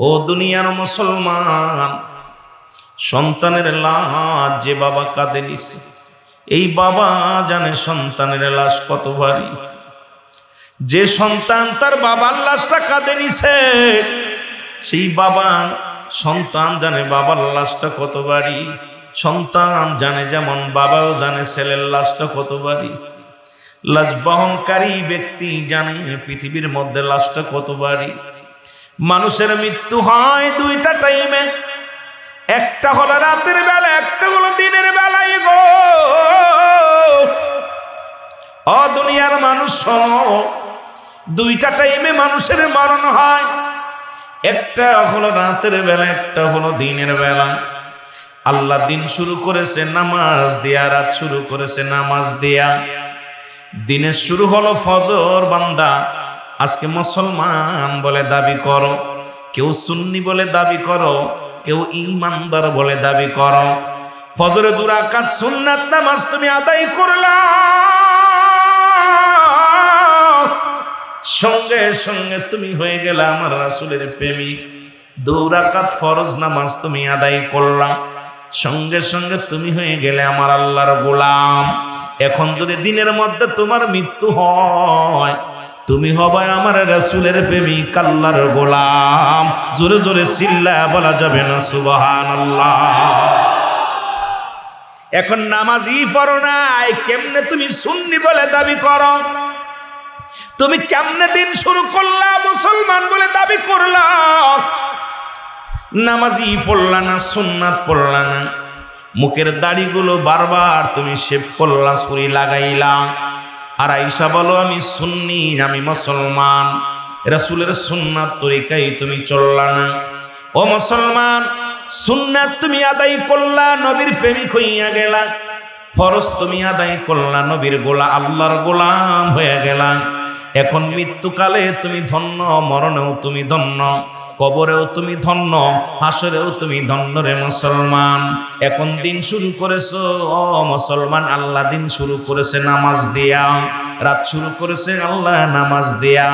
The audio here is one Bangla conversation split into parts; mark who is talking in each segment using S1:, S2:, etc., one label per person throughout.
S1: ও দুনিয়ার মুসলমান, সন্তানের লাশ যে বাবা কাঁদে নিছে, এই বাবা জানে সন্তানের লাশ কত ভারী। যে সন্তান তার বাবার লাশটা কাঁদে নিছে, সেই বাবা সন্তান জানে বাবার লাশটা কত ভারী। সন্তান জানে যেমন বাবাও জানে ছেলের লাশটা কত ভারী। লাশ বহনকারী ব্যক্তি জানে পৃথিবীর মধ্যে লাশটা কত ভারী। মানুষের মৃত্যু হয় দুইটা টাইমে, একটা হলো রাতের বেলা, একটা হলো দিনের বেলায় গো। ও দুনিয়ার মানুষ শোনো, দুইটা টাইমে মানুষের মরণ হয়, একটা হলো রাতের বেলা, একটা হলো দিনের বেলা। আল্লাহ দিন শুরু করেছে নামাজ দিয়া, রাত শুরু করেছে নামাজ দিয়া। দিনের শুরু হলো ফজর। বান্দা আজকে মুসলমান বলে দাবি করো, কেউ সুন্নি বলে দাবি করো, কেউ ঈমানদার বলে দাবি করো। ফজরে 2 রাকাত সুন্নাত নামাজ তুমি আদায় করলা, সঙ্গে সঙ্গে তুমি হয়ে গেলা আমার রাসূলের প্রেমিক। 2 রাকাত ফরজ নামাজ তুমি আদায় করলা, সঙ্গে সঙ্গে তুমি হয়ে গেলে আমার আল্লাহর গোলাম। এখন যদি দিনের মধ্যে তোমার মৃত্যু হয়, তুমি হবে আমার রাসূলের প্রেমিক, আল্লাহর গোলাম। জোরে জোরে চিল্লায়া বলা যাবে না সুবহানাল্লাহ? এখন নামাজই পড়ো নাই, কেমনে তুমি সুন্নি বলে দাবি করো? তুমি কেমনে দিন শুরু করলা মুসলমান বলে দাবি করলা? নামাজই পড়লা না, সুন্নাত পড়লা না, মুখের দাড়িগুলো বারবার তুমি শেভ করলা, ছুরি লাগাইলা, আর আইসা বলো আমি সুন্নি, আমি মুসলমান। রাসূলের সুন্নাত তরিকায় তুমি চললা না। ও মুসলমান, সুন্নাত তুমি আদায় করলা, নবীর প্রেমিক হইয়া গেলা। ফরজ তুমি আদায় করলা, নবীর গোলাম, আল্লাহর গোলাম হয়ে গেলা। এখন মৃত্যুকালে তুমি ধন্য, মরণেও তুমি ধন্য, কবরেও তুমি ধন্য, হাসরেও তুমি ধন্য রে মুসলমান। এখন দিন শুরু করেছো ও মুসলমান, আল্লাহ দিন শুরু করেছে নামাজ দিয়া, রাত শুরু করেছে আল্লাহ নামাজ দিয়া।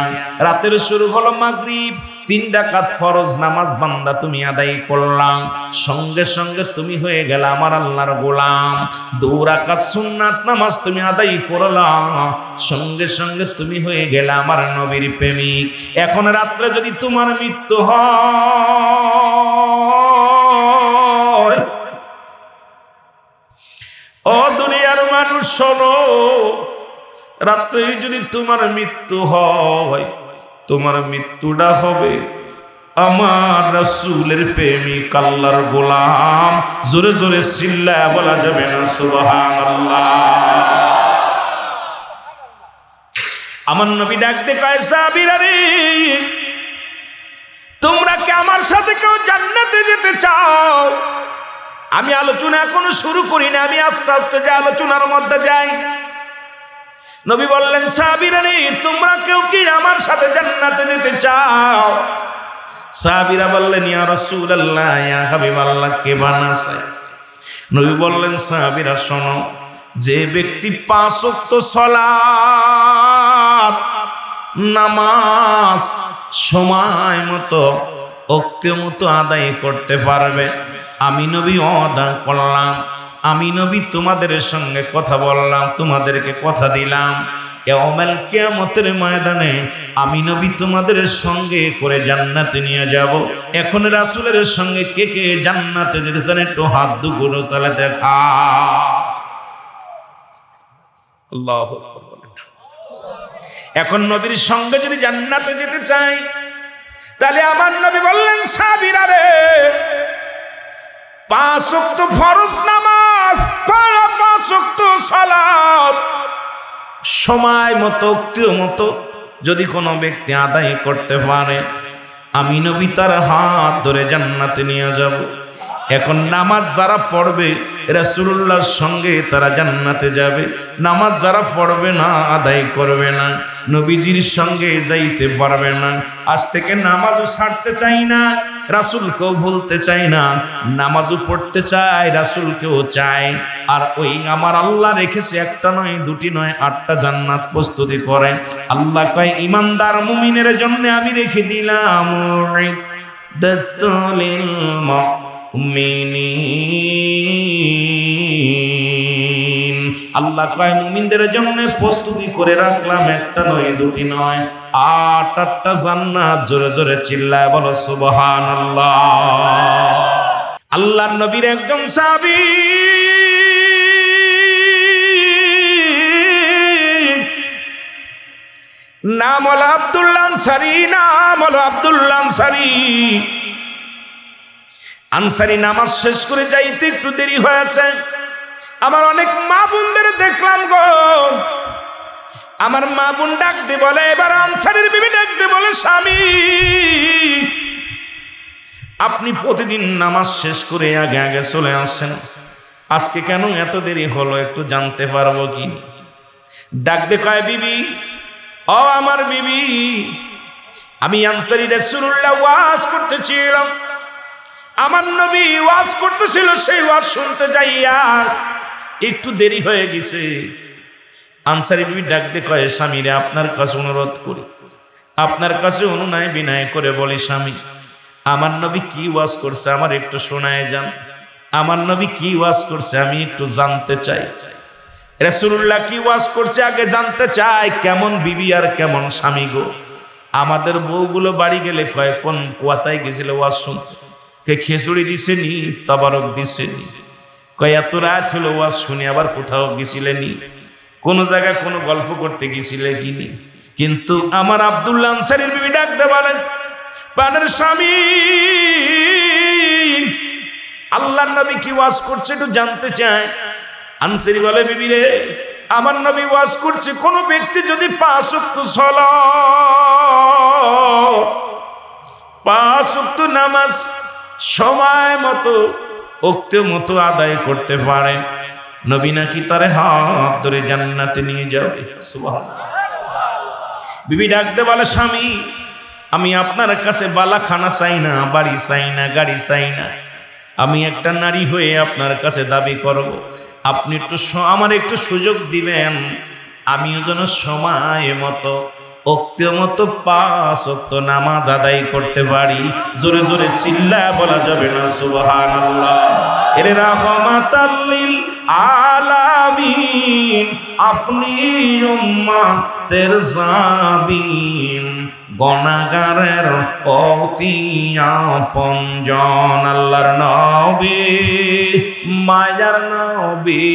S1: রাতের শুরু হলো মাগরিব, 3 রাকাত ফরজ নামাজ বান্দা তুমি আদায় করলাম, সঙ্গে সঙ্গে তুমি হয়ে গেলে আমার আল্লাহর গোলাম। 2 রাকাত সুন্নাত নামাজ তুমি আদায় করলাম, সঙ্গে সঙ্গে তুমি হয়ে গেলে আমার নবীর প্রেমিক। এখন রাত্রে যদি তোমার মৃত্যু হয়, ও দুনিয়ার মানুষ শোনো, রাত্রে যদি তোমার মৃত্যু হয়, তোমার মৃত্যুটা হবে আমার রাসূলের প্রেমিক, আল্লাহর গোলাম। জোরে জোরে চিল্লায়া বলা যাবে না সুবহানাল্লাহ? আমার নবী ডাক দিয়ে কয়, সাহাবীরা রে, তোমরা কি আমার সাথে কেউ জান্নাতে যেতে চাও? আমি আলোচনা এখনো শুরু করি না, আমি আস্তে আস্তে যে আলোচনার মধ্যে যাই। নবী বললেন, সাহাবীরা রে, তোমরা কেউ কি আমার সাথে জান্নাতে যেতে চাও? সাহাবীরা বললেন, ইয়া রাসূলুল্লাহ, ইয়া হাবিবাল্লাহ, কে বানা চায়? নবী বললেন, সাহাবীরা শোনো, যে ব্যক্তি 5 ওয়াক্ত সালাত নামাজ সময় মতো ওক্ত মতো আদায় করতে পারবে, আমি নবী ওয়াদা করলাম, আমি নবী তোমাদের সঙ্গে কথা বললাম, তোমাদেরকে কথা দিলাম, ইয়াউমুল কিয়ামতের ময়দানে আমি নবী তোমাদের সঙ্গে করে জান্নাতে নিয়ে যাব। এখন রাসূলের সঙ্গে কে কে জান্নাতে যেতে চান একটু হাত দুগুলো তালে দেখা। আল্লাহু আকবার। এখন নবীর সঙ্গে যদি জান্নাতে যেতে চাই, তাহলে আমার নবী বললেন, সাহাবীরা রে, 5 ওয়াক্ত ফরজ নামাজ, 5 ওয়াক্ত সালাত সময় মতো মতো যদি কোনো ব্যক্তি আদায় করতে পারে, আমি নবী তার হাত ধরে জান্নাতে নিয়ে যাব। এখন নামাজ যারা পড়বে রাসূলুল্লাহর সঙ্গে তারা জান্নাতে যাবে, নামাজ যারা পড়বে না, আদায় করবে না, নবীজির সঙ্গে যাইতে পারবে না। আজ থেকে নামাজও ছাড়তে চাই না, রাসূলকেও ভুলতে চাই না, নামাজও পড়তে চাই, রাসূলকেও চাই। আর ওই আমার আল্লাহ রেখেছে একটা নয়, 2টি নয়, 8টা জান্নাত প্রস্তুতি করে। আল্লাহ কয়, ইমানদার মুমিনের জন্য আমি রেখে দিলাম লিল মুমিনিন। আল্লাহ কয় মুমিনদের জন্য প্রস্তুতি করে রাখলাম, একটা নয় দুটি নয়, 8টা জান্নাত। জোরে জোরে চিল্লায় বলো সুবহানাল্লাহ। আল্লাহর নবীর একজন সাহাবী নাম হলো আব্দুল্লাহ আনসারী, নাম হলো আব্দুল্লাহ আনসারী। আনসারী নামাজ শেষ করে যাইতে একটু দেরি হয়েছে। আমার অনেক মা বোনদের দেখলাম গো, আমার মা বোন ডাকতে বলে, এবার আনসারীর বিবি ডাকতে বলে, স্বামী আপনি প্রতিদিন নামাজ শেষ করে আগে আগে চলে আসেন, আজকে কেন এত দেরি হলো একটু জানতে পারবো কি? ডাকতে কয়, বিবি ও আমার বিবি, আমি আনসারী রাসূলুল্লাহ ওয়াজ করতেছিলাম, আমার নবী ওয়াজ করতেছিল, সেই ওয়াজ শুনতে যাইয়া একটু দেরি হয়ে গেছে। আনসারী বিবি ডাকতে কয়, স্বামীরে আপনার কাছে অনুরোধ করি, আপনার কাছে অনুনয় বিনয় করে বলি, স্বামী আমার নবী কি ওয়াজ করছে আমার একটু শোনায় যান, আমার নবী কি ওয়াজ করছে আমি একটু জানতে চাই। রাসূলুল্লাহ কি ওয়াজ করছে আগে জানতে চাই। কেমন বিবি আর কেমন স্বামী গো। আমাদের বউগুলো বাড়ি গেলে কয়, কোন কোয়াতায় গেছিল ওয়াজ শুনতে? কে খিচুড়ি দিছেনি, তাবারক দিছেনি? কয় এত রাত হলো ওয়াজ শুনি, আবার কোথাও গেছিলেনি, কোন জায়গায় কোনো গল্প করতে গেছিলে কিনি? কিন্তু আমার আব্দুল্লাহ আনসারীর বিবি ডাকতে বলেন, প্রাণের স্বামী আল্লাহর নবী কি ওয়াজ করছে একটু জানতে চায়। আনসারী বলে, বিবি রে আমার নবী ওয়াজ করছে, কোন ব্যক্তি যদি 5 ওয়াক্ত সালাত, 5 ওয়াক্ত নামাজ সময় মতো ওক্ত মতো আদায় করতে পারে, নবী নাকি তারে হাত ধরে জান্নাতে নিয়ে যাবে। সুবহানাল্লাহ। বিবি ডাকতে বলে, স্বামী আমি আপনার কাছে বালাখানা চাই না, বাড়ি চাই না, গাড়ি চাই না, আমি একটা নারী হয়ে আপনার কাছে দাবি করব, আপনি একটু আমার একটু সুযোগ দিবেন, আমিও যেন সময় মতো ওক্ত মতো 5 ওয়াক্ত নামাজ আদায় করতে পারি। জোরে জোরে চিল্লা বলা যাবে না সুবহানাল্লাহ। এর রাহমাতাল লিল আলামিন, আপনি উম্মতের জাবিন, গুনাহগারের অতি আপনজন, আল্লাহর নবী মায়ার নবী,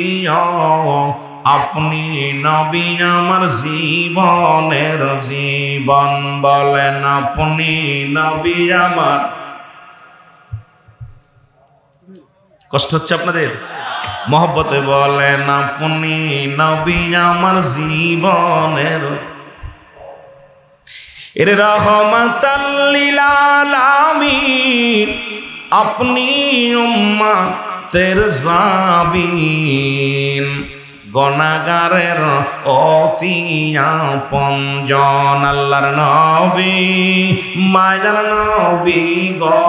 S1: আপনি নবী আমার জীবনের জীবন, বলেন আপনি নবী আমার। কষ্ট হচ্ছে আপনাদের? মহব্বতে বলেন আপনি নবী আমার জীবনের। এর রহমাতাল লিল আলামিন, আপনি উম্মতের জাবিন, গুনাহগারের অতি আপনজন, আল্লাহর নবী মায়ার নবী গো,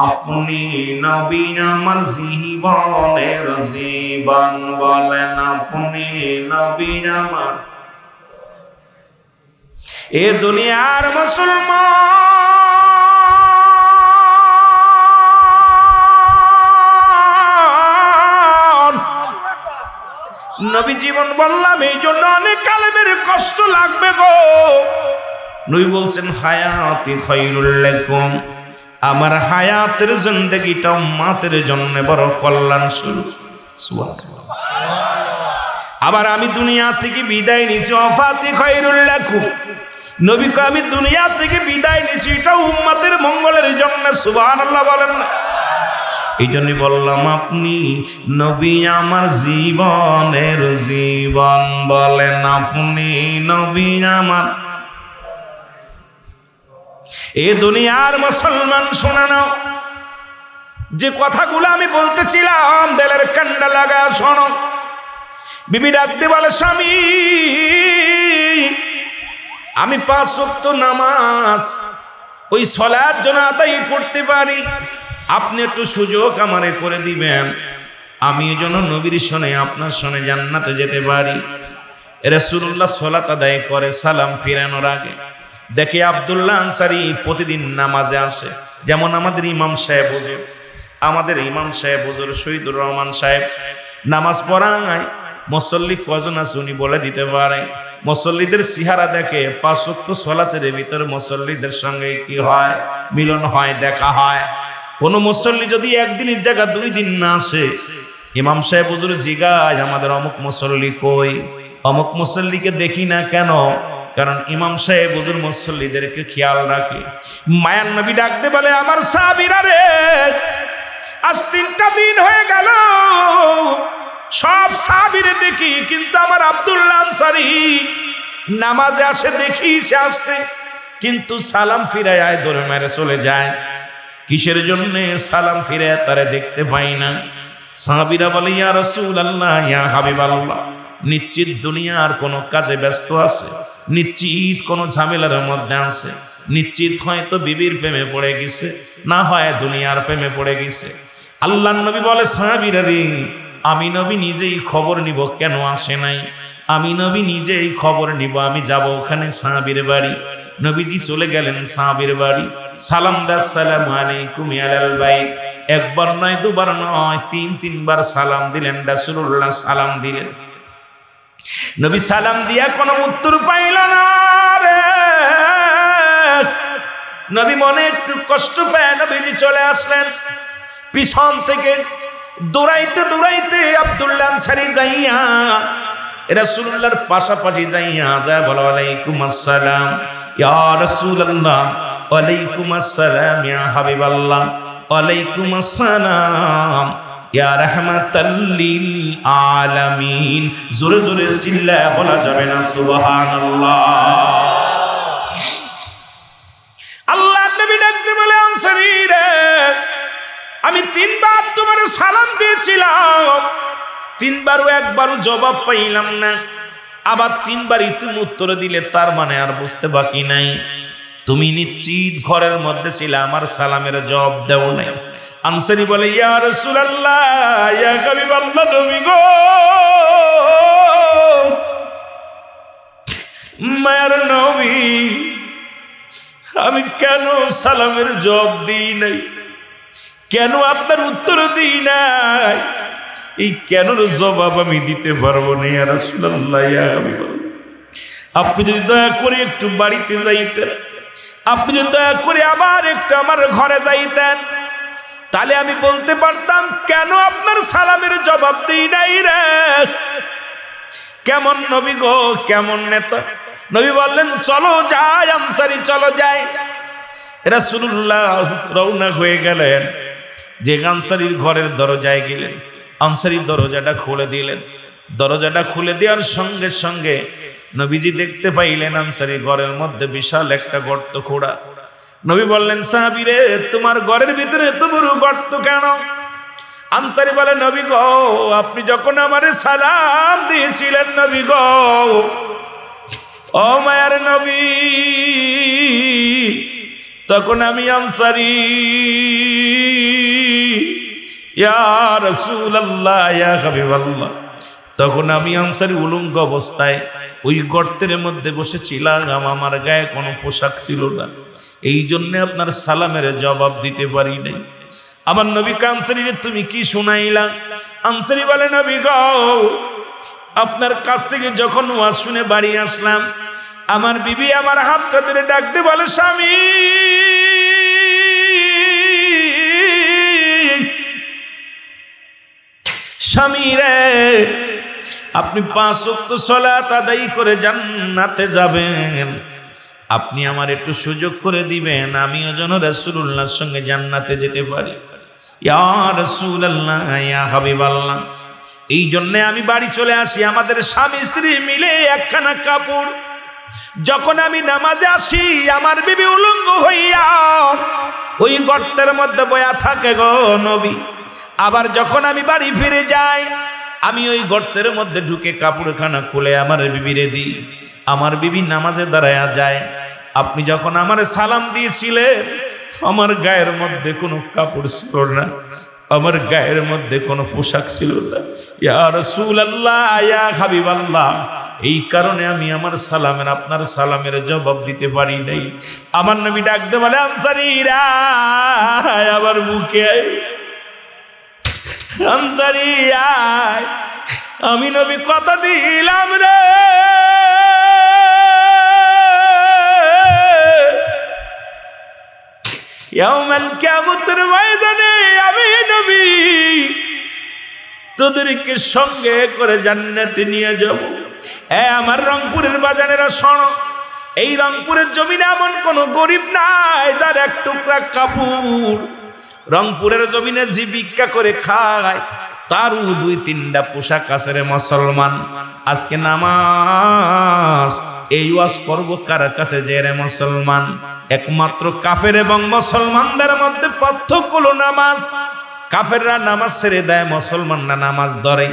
S1: আপনি নবী আমার জীবনের জীবন, বলেন আপনি নবী আমার। এ দুনিয়ার মুসলমান, নবী জীবন বললাম এই জন্য অনেক কালেমের কষ্ট লাগবে গো। নবী বলছেন, হায়াতি খায়রুল লাকুম, আমার হায়াতের জিন্দেগিটা উম্মতের জন্য বড় কল্যাণ স্বরূপ। সুবহানাল্লাহ। আবার আমি দুনিয়া থেকে বিদায় নিছি, ওয়াফাতি খায়রুল লাকুম, নবীকে আমি দুনিয়া থেকে বিদায় নিছি, এটা উম্মতের মঙ্গলের জন্য। সুবহানাল্লাহ বলেন না? এই জন্য বললাম আপনি নবী আমার জীবনের জীবন, বলেন আপনি নবী আমার। এ দুনিয়ার মুসলমান শোনা নাও, যে কথাগুলো আমি বলতেছিলাম দিলের কান্ডা লাগা শোনো। বিবি ডাকতে বলে, স্বামী আমি 5 ওয়াক্ত নামাজ ওই সালাত যেন আদায় করতে পারি, আপনি একটু সুযোগ আমারে করে দিবেন, আমি যেন নবীর সনে আপনার সনে জান্নাতে যেতে পারি। রাসূলুল্লাহ সালাত আদায় করে সালাম ফিরানোর আগে দেখে আব্দুল্লাহ আনসারী প্রতিদিন নামাজে আসে, যেমন আমাদের ইমাম সাহেব হুজুর, শহীদুর রহমান সাহেব নামাজ পড়ায় মুসল্লি কজন আছে উনি বলে দিতে পারে। মুসল্লিদের চেহারা দেখে 5 ওয়াক্ত সালাতের ভিতরে মুসল্লিদের সঙ্গে কি হয়, মিলন হয়, দেখা হয়। কোন মুসল্লি যদি একদিনের জায়গা 2 দিন না আসে, ইমাম সাহেব হুজুর জিগায় আমাদের অমুক মুসল্লি কই, অমুক মুসল্লিকে দেখি না কেন? কারণ ইমাম সাহেব হুজুর মুসল্লিদেরকে খেয়াল রাখে। মায়ার নবী ডাকতে বলে, আমার সাহাবীরা রে, আজ 3টা দিন হয়ে গেল সব সাহাবীরে দেখি, কিন্তু আমার আব্দুল্লাহ আনসারী নামাজে আসে দেখি সে আসতে, কিন্তু সালাম ফিরায় ধরে মেরে চলে যায়। কিসের জন্য সালাম ফিরায় তারে দেখতে পাই না? সাহাবীরা বলে, ইয়া রাসূলুল্লাহ, ইয়া হাবিবাল্লাহ, নিশ্চিত দুনিয়ার কোনো কাজে ব্যস্ত আছে, নিশ্চিত কোনো ঝামেলার মধ্যে আছে, নিশ্চিত হয়তো বিবির প্রেমে পড়ে গেছে, না হয় দুনিয়ার প্রেমে পড়ে গেছে। আল্লাহর নবী বলে, সাহাবীরা রে, আমি নবী নিজেই খবর নিব কেন আসে নাই, আমি নবী নিজেই খবর নিব, আমি যাব ওখানে সাহাবীর বাড়ি। নবীজি চলে গেলেন সাহাবীর বাড়ি, সালাম দা, আসসালামু আলাইকুম ইয়াল বাইত। একবার নয়, দুবার নয়, 3-3বার সালাম দিলেন। রাসূলুল্লাহ সালাম দিলেন, নবী সালাম দিয়া কোনো উত্তর পাইল না রে। নবী মনে একটু কষ্ট পেয়ে নবীজি চলে আসলেন। পিছন থেকে দৌড়াইতে দৌড়াইতে আব্দুল্লাহ আনসারী যাইয়া রাসূলুল্লাহর পাশাপাশি যাইয়া যায় বলে, ওয়ালাইকুম আসসালাম ইয়া রাসূলুল্লাহ, ওয়ালাইকুম আসসালাম ইয়া হাবিবাল্লাহ, ওয়ালাইকুম আসসালাম ইয়া রাহমাতাল লিল আলামিন। জোরে জোরে চিল্লায়া বলা যাবে না সুবহানাল্লাহ? আল্লাহর নবী ডাকতে বলে, আনসারী রে, আমি 3বার তোমার সালাম দিয়েছিলাম, 3বারও একবারও জবাব পাইলাম না, আবার 3বারই তুমি উত্তর দিলে, তার মানে আর বুঝতে বাকি নাই তুমি নিশ্চিত ঘরের মধ্যে ছিলে, আমার সালামের জবাব দেও নাই। আনসারী বলে, ইয়া রাসূলুল্লাহ, ইয়া হাবিবাল্লাহ, নবী গো, মায়ের নবী, আমি কেন সালামের জবাব দিই নাই, কেন আপনার উত্তর দিই নাই, এই কেনর জবাব আমি দিতে পারবো না ইয়া রাসূলুল্লাহ, ইয়া হাবিবাল্লাহ। আপনি যদি দয়া করে একটু বাড়িতে যাইতেন, আপনি যদি দয়া করে আবার একটু আমার ঘরে যাইতেন, তাহলে আমি বলতে পারতাম কেন আপনার সালামের জবাব দিই নাই রে। কেমন নবী গো, কেমন নেতা। নবী বললেন, চলো যাই আনসারী, চলো যাই। রাসূলুল্লাহ রওনা হয়ে গেলেন, যে আনসারীর ঘরের দরজায় গেলেন, আনসারী দরজাটা খুলে দিলেন। দরজাটা খুলে দেওয়ার সঙ্গে সঙ্গে নবীজি দেখতে পাইলেন আনসারী ঘরের মধ্যে বিশাল একটা গর্ত খোঁড়া। নবী বললেন, সাহাবীরে, তোমার ঘরের ভিতরে এত বড় গর্ত কেন? আনসারী বলে, নবী গো, আপনি যখন আমারে সালাম দিয়েছিলেন নবী গো, ও মায়ার নবী, তখন আমি আনসারী, ইয়া রাসূলুল্লাহ, ইয়া হাবিবাল্লাহ, তখন আমি আনসারী উলঙ্গ অবস্থায় ওই গর্তের মধ্যে বসেছিলাম, আমার গায়ে কোনো পোশাক ছিল না, এই জন্য আপনার সালামের জবাব দিতে পারি নাই। আমার নবী আনসারী, তুমি কি শুনাইলা? আনসারী বলে, নবী গো, আপনার কাছ থেকে যখন ওয়াজ শুনে বাড়ি আসলাম, আমার বিবি আমার হাতটা ধরে ডাকতে বলে, স্বামী, স্বামী রে, আপনি 5 ওয়াক্ত সালাত আদায় করে জান্নাতে যাবেন, আপনি আমার একটু সুযোগ করে দিবেন, আমিও যেন রাসূলুল্লাহর সঙ্গে জান্নাতে যেতে পারি। ইয়া রাসূলুল্লাহ, ইয়া হাবিবাল্লাহ, এই জন্যে আমি বাড়ি চলে আসি। আমাদের স্বামী স্ত্রী মিলে একখানা কাপড়, যখন আমি নামাজে আসি, আমার বিবি উলঙ্গ হইয়া ওই গর্তের মধ্যে বয়া থাকে গো নবী। আবার যখন আমি বাড়ি ফিরে যাই, আমি ওই গর্তের মধ্যে ঢুকে কাপড়খানা খুলে আমার বিবিরে দিই, আমার বিবি নামাজে দাঁড়ায়া যায়। আপনি যখন আমার সালাম দিয়েছিলেন, আমার গায়ের মধ্যে কোনো কাপড় ছিল না, আমার গায়ের মধ্যে কোনো পোশাক ছিল না। ইয়া রাসূলুল্লাহ, ইয়া হাবিবাল্লাহ, এই কারণে আমি আমার সালামের আপনার সালামের জবাব দিতে পারি নাই। আমার নবী ডাকতে বলে, আনসারীরা আমার মুখে আয়, আনসারী আয়, আমি নবী কথা দিলাম রে, ইয়াউমাল কিয়ামতের ময়দানে আমি নবী তোদেরকে সঙ্গে করে জান্নাতে নিয়ে যাব। আমার রংপুরের বাজানেরা শোনো, এই রংপুরের জমিনে এমন কোন গরিব নাই যার এক টুকরা কাপড় রংপুরের জমিনে যে ভিক্ষা করে খায় তারও 2-3টা পোশাক আছে রে মুসলমান। আজকে নামাজ এই ওয়াজ করব কার কাছে যে রে মুসলমান? একমাত্র কাফের এবং মুসলমানদের মধ্যে পার্থক্য হলো নামাজ। কাফেররা নামাজ ছেড়ে দেয়, মুসলমানরা নামাজ ধরে।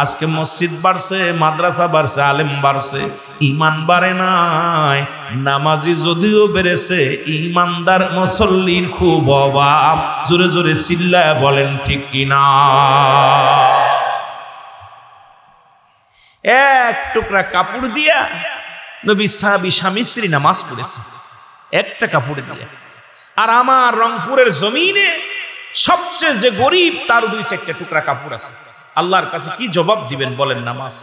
S1: আজকে মসজিদ বাড়ছে, মাদ্রাসা বাড়ছে, আলেম বাড়ছে, ইমান বাড়ে নাই। নামাজি যদিও বেড়েছে, ইমানদার মুসল্লির খুব অভাব। জোরে জোরে চিল্লায় বলেন ঠিক কিনা? এক টুকরা কাপড় দিয়া নবী সাহাবী স্বামী স্ত্রী নামাজ পড়েছে, একটা কাপড় দিয়া। আর আমার রংপুরের জমিনে সবচেয়ে যে গরিব তার 2-4টা টুকরা কাপড় আছে। আল্লাহর কাছে কি জবাব দিবেন বলেন? নামাজ।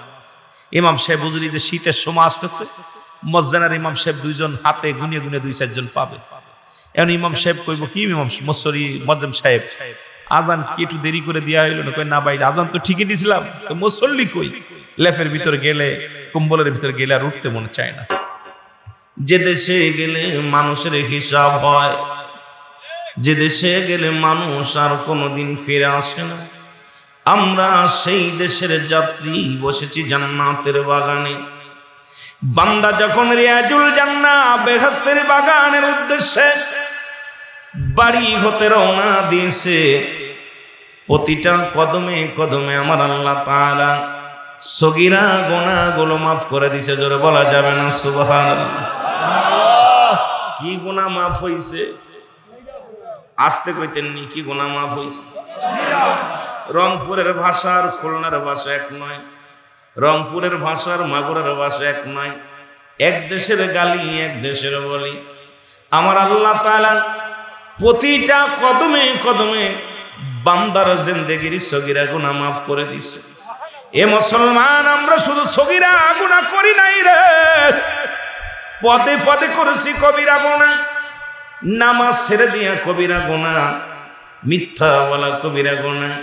S1: ইমাম সাহেব বুঝলি যে শীতের সময় আসতেছে, মসজিদের ইমাম সাহেব 2জন হাতে গুনে গুনে 2-4 জন পাবে। এখন ইমাম সাহেব কইব কি, ইমাম মসরি মজ্জেম সাহেব আজান কি একটু দেরি করে দেওয়া হইল না? কই না ভাই, আজান তো ঠিকই দিছিলাম, মুসল্লি কই? লেফের ভিতরে গেলে, কম্বলের ভিতরে গেলে আর উঠতে মনে চায় না। যে দেশে গেলে মানুষের হিসাব হয়, যে দেশে গেলে মানুষ আর কোনোদিন ফিরে আসে না, আমরা সেই দেশের যাত্রী বসেছি জান্নাতের বাগানে। বান্দা যখন রিয়াজুল জান্নাহ বেহেশতের বাগানের উদ্দেশ্যে বাড়ি হতে রওনা দিয়েছে, প্রতিটা কদমে কদমে আমার আল্লাহ তাআলা সগীরা গুনাহগুলো মাফ করে দিয়েছে। জোরে বলা যাবে না সুবহানাল্লাহ? কি গুনাহ মাফ হইছে? আসতে কইতেননি, কি গুনাহ মাফ হইছে? রংপুরের ভাষা আর খুলনার ভাষা এক নয়, রংপুরের ভাষা আর মাগুরার ভাষা এক নয়। এক দেশের গালি এক দেশের বলি। আমার আল্লাহ তাআলা প্রতিটা কদমে কদমে বান্দার জিন্দেগির সগীরা গুনাহ মাফ করে দিয়েছে। এ মুসলমান, আমরা শুধু সগীরা গুনাহ করি নাই রে, পদে পদে করেছি কবিরা গুনাহ। নামাজ ছেড়ে দিয়া কবিরা গুনাহ, মিথ্যা বলা কবিরা গুনাহ,